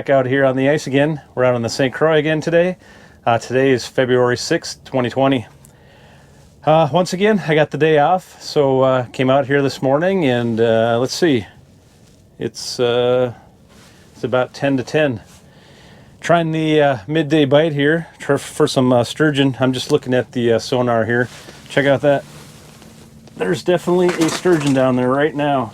back out here on the ice again. We're out on the St Croix again today. Today is February 6th, 2020. Once again, I got the day off, so came out here this morning and let's see. It's about 10 to 10. Trying the midday bite here for some sturgeon. I'm just looking at the sonar here. Check out that. There's definitely a sturgeon down there right now.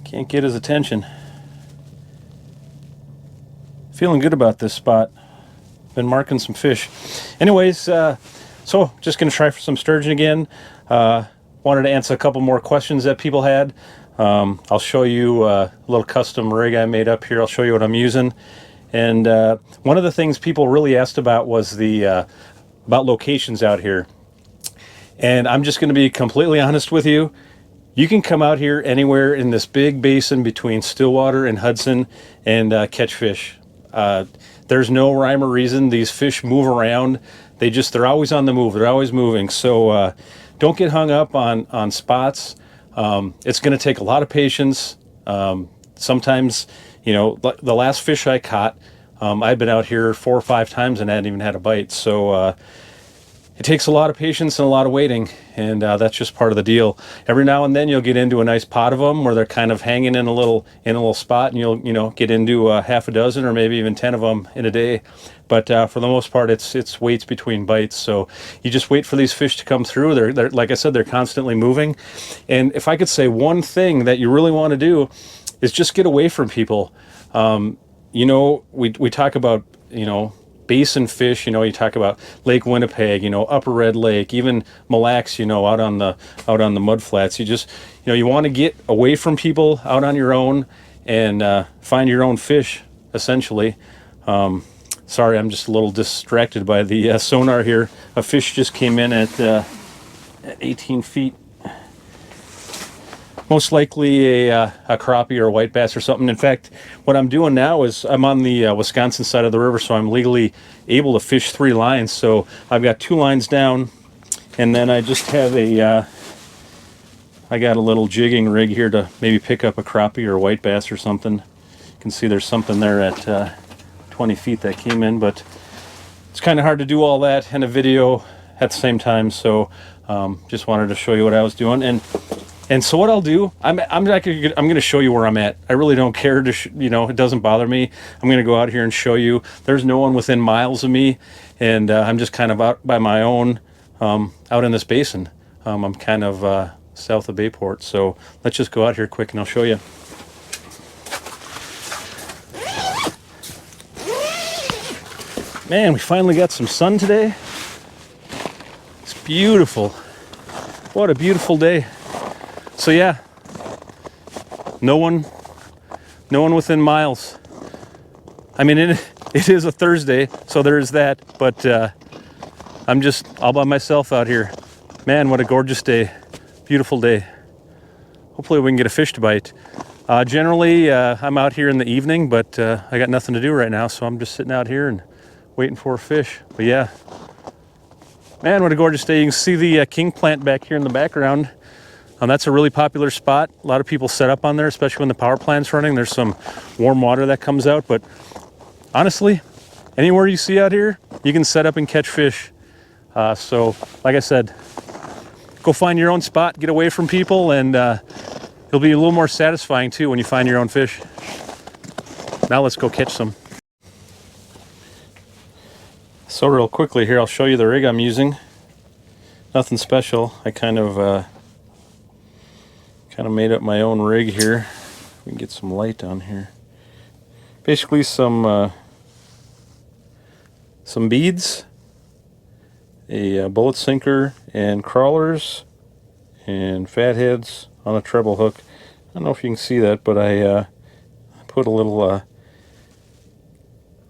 Can't get his attention. Feeling good about this spot. Been marking some fish. Anyways, so just going to try for some sturgeon again. Wanted to answer a couple more questions that people had. I'll show you a little custom rig I made up here. I'll show you what I'm using. And one of the things people really asked about was the about locations out here. And I'm just going to be completely honest with you. You can come out here anywhere in this big basin between Stillwater and Hudson and catch fish. There's no rhyme or reason. These fish move around. They're always on the move. They're always moving. So don't get hung up on spots. It's going to take a lot of patience. Sometimes, you know, the last fish I caught, I've been out here 4 or 5 times and I hadn't even had a bite. So it takes a lot of patience and a lot of waiting, and that's just part of the deal. Every now and then you'll get into a nice pot of them where they're kind of hanging in a little spot, and you'll get into half a dozen or maybe even 10 of them in a day. But for the most part, it's waits between bites. So you just wait for these fish to come through. They're like I said, they're constantly moving. And if I could say one thing that you really want to do is just get away from people. You know, we talk about, you know, basin fish, you know, you talk about Lake Winnipeg, you know, Upper Red Lake, even Mille Lacs, you know, out on the mud flats. You just, you know, you want to get away from people, out on your own, and find your own fish, essentially. Sorry, I'm just a little distracted by the sonar here. A fish just came in at 18 feet. Most likely a crappie or a white bass or something. In fact, what I'm doing now is I'm on the Wisconsin side of the river, so I'm legally able to fish 3 lines. So I've got 2 lines down, and then I just have I got a little jigging rig here to maybe pick up a crappie or a white bass or something. You can see there's something there at 20 feet that came in, but it's kind of hard to do all that in a video at the same time. So just wanted to show you what I was doing. And so what I'll do, I'm going to show you where I'm at. I really don't care to, you know, it doesn't bother me. I'm going to go out here and show you. There's no one within miles of me, and I'm just kind of out by my own, out in this basin. I'm kind of south of Bayport, so let's just go out here quick and I'll show you. Man, we finally got some sun today. It's beautiful. What a beautiful day. So yeah, no one within miles. I mean, it is a Thursday, so there is that, but I'm just all by myself out here. Man, what a gorgeous day. Beautiful day. Hopefully we can get a fish to bite. Generally, I'm out here in the evening, but I got nothing to do right now, so I'm just sitting out here and waiting for a fish. But yeah, man, what a gorgeous day. You can see the king plant back here in the background. That's a really popular spot. A lot of people set up on there, especially when the power plant's running. There's some warm water that comes out, but honestly, anywhere you see out here, you can set up and catch fish. So, like I said, go find your own spot, get away from people, and it'll be a little more satisfying too when you find your own fish. Now let's go catch some. So real quickly here, I'll show you the rig I'm using. Nothing special. I kind of made up my own rig here. We can get some light on here. Basically some beads, a bullet sinker, and crawlers, and fatheads on a treble hook. I don't know if you can see that, but I put a little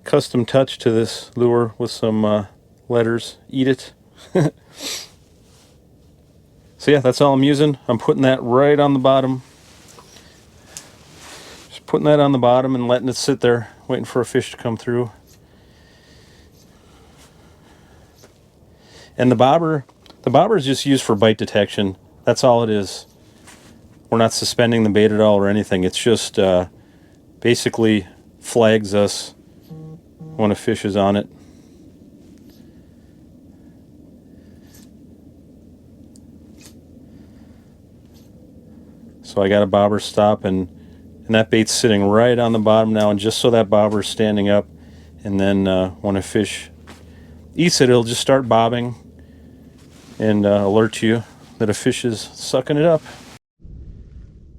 custom touch to this lure with some letters. Eat it. So yeah, that's all I'm using. I'm putting that right on the bottom. Just putting that on the bottom and letting it sit there, waiting for a fish to come through. And the bobber, The bobber is just used for bite detection. That's all it is. We're not suspending the bait at all or anything. It's just basically flags us when a fish is on it. So I got a bobber stop, and that bait's sitting right on the bottom now, and just so that bobber's standing up, and then when a fish eats it, it'll just start bobbing and alert you that a fish is sucking it up.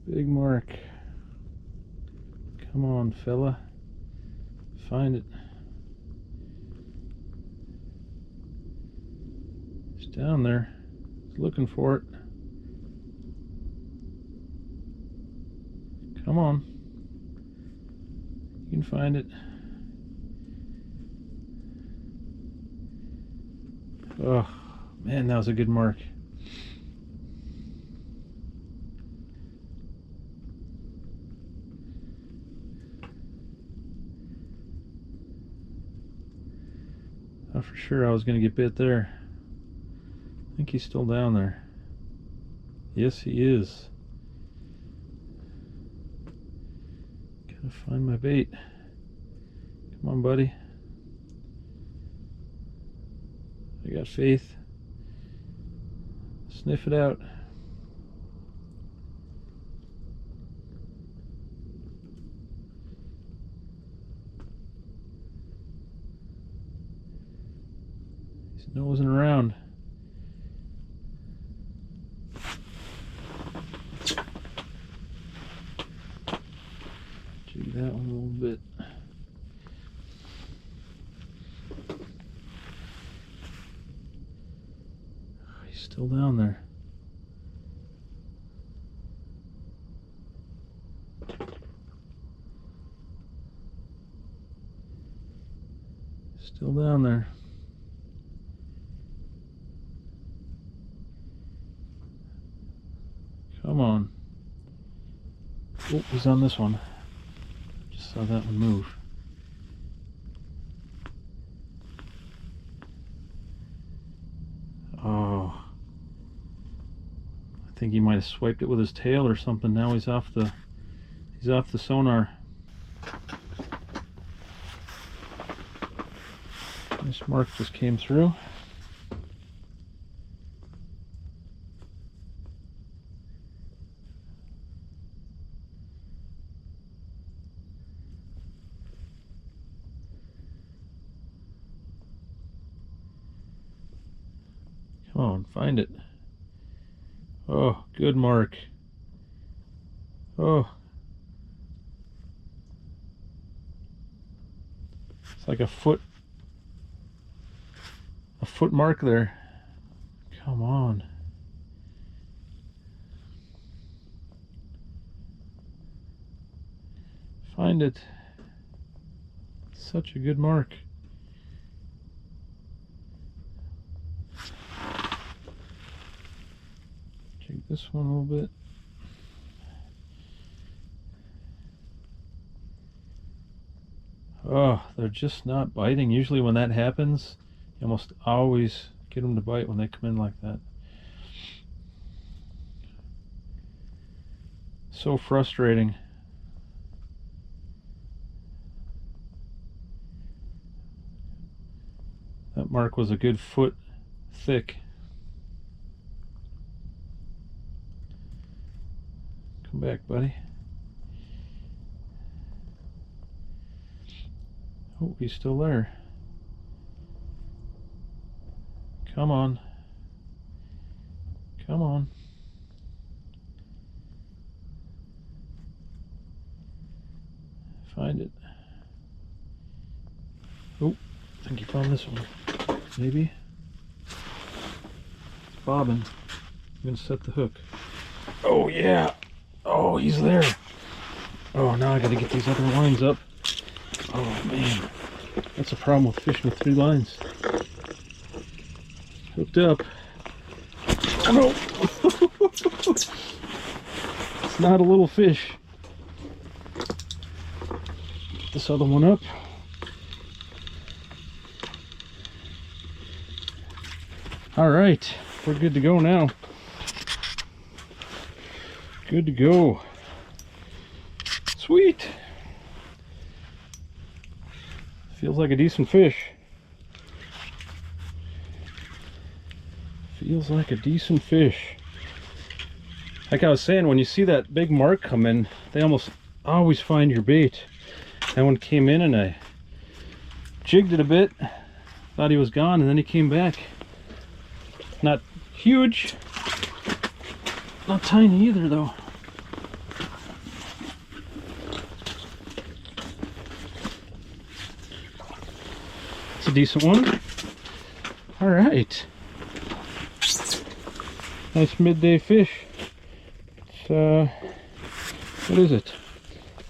Big mark. Come on, fella. Find it. It's down there. It's looking for it. Come on. You can find it. Oh, man, that was a good mark. I thought for sure I was going to get bit there. I think he's still down there. Yes, he is. Gotta find my bait. Come on, buddy. I got faith. Sniff it out. He's nosing around. Jig that one a little bit. He's still down there. Still down there. Come on. Oh, he's on this one. Just saw that one move. Oh. I think he might have swiped it with his tail or something. Now he's off the sonar. This mark just came through. Come on, find it. Oh, good mark. Oh. It's like a foot mark there. Come on. Find it. Such a good mark. Check this one a little bit. Oh, they're just not biting. Usually when that happens, you almost always get them to bite when they come in like that. So frustrating. That mark was a good foot thick. Come back, buddy. Oh, he's still there. Come on. Come on. Find it. Oh, I think you found this one. Maybe. It's bobbing. I'm gonna set the hook. Oh yeah. Oh, he's there. Oh, now I gotta get these other lines up. Oh man, that's a problem with fishing with 3 lines. Hooked up. Oh no! It's not a little fish. Get this other one up. All right, we're good to go now. Good to go. Sweet. Feels like a decent fish. Feels like a decent fish. Like I was saying, when you see that big mark come in, they almost always find your bait. That one came in and I jigged it a bit, thought he was gone, and then he came back. Not huge, not tiny either though. It's a decent one. All right. Nice midday fish. It's, what is it?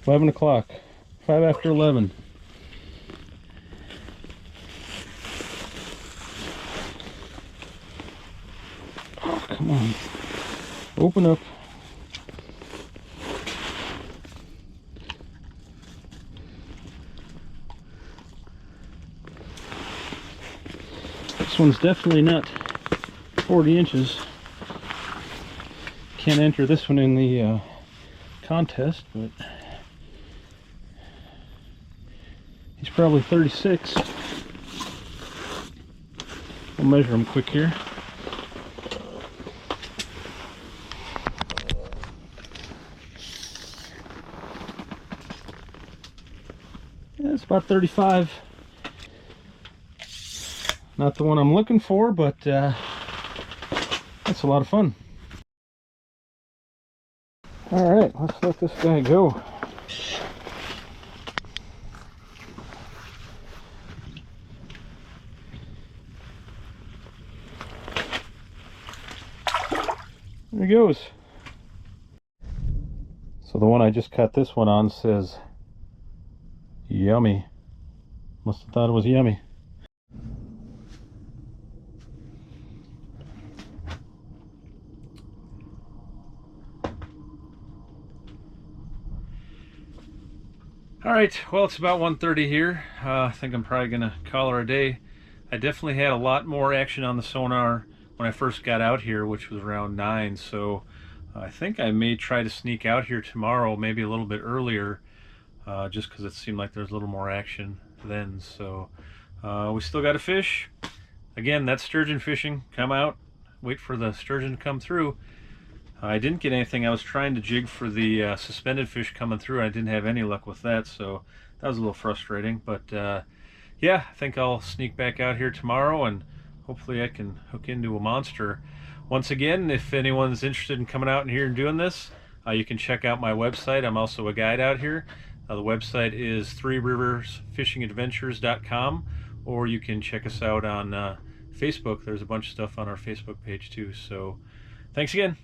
11 o'clock. 5 after 11. Oh, come on. Open up. This one's definitely not 40 inches. Can't enter this one in the contest, but he's probably 36. We'll measure him quick here. Yeah, it's about 35. Not the one I'm looking for, but that's a lot of fun. All right, let's let this guy go. There he goes. So the one I just cut this one on says yummy. Must have thought it was yummy. All right, well, it's about 1:30 here. I think I'm probably gonna call her a day. I definitely had a lot more action on the sonar when I first got out here, which was around 9, so I think I may try to sneak out here tomorrow, maybe a little bit earlier, just because it seemed like there's a little more action then. So we still got a fish. Again, that's sturgeon fishing. Come out, wait for the sturgeon to come through. I didn't get anything. I was trying to jig for the suspended fish coming through. I didn't have any luck with that, so that was a little frustrating. But yeah, I think I'll sneak back out here tomorrow and hopefully I can hook into a monster. Once again, if anyone's interested in coming out here and doing this, you can check out my website. I'm also a guide out here. The website is threeriversfishingadventures.com, or you can check us out on Facebook. There's a bunch of stuff on our Facebook page too. So thanks again.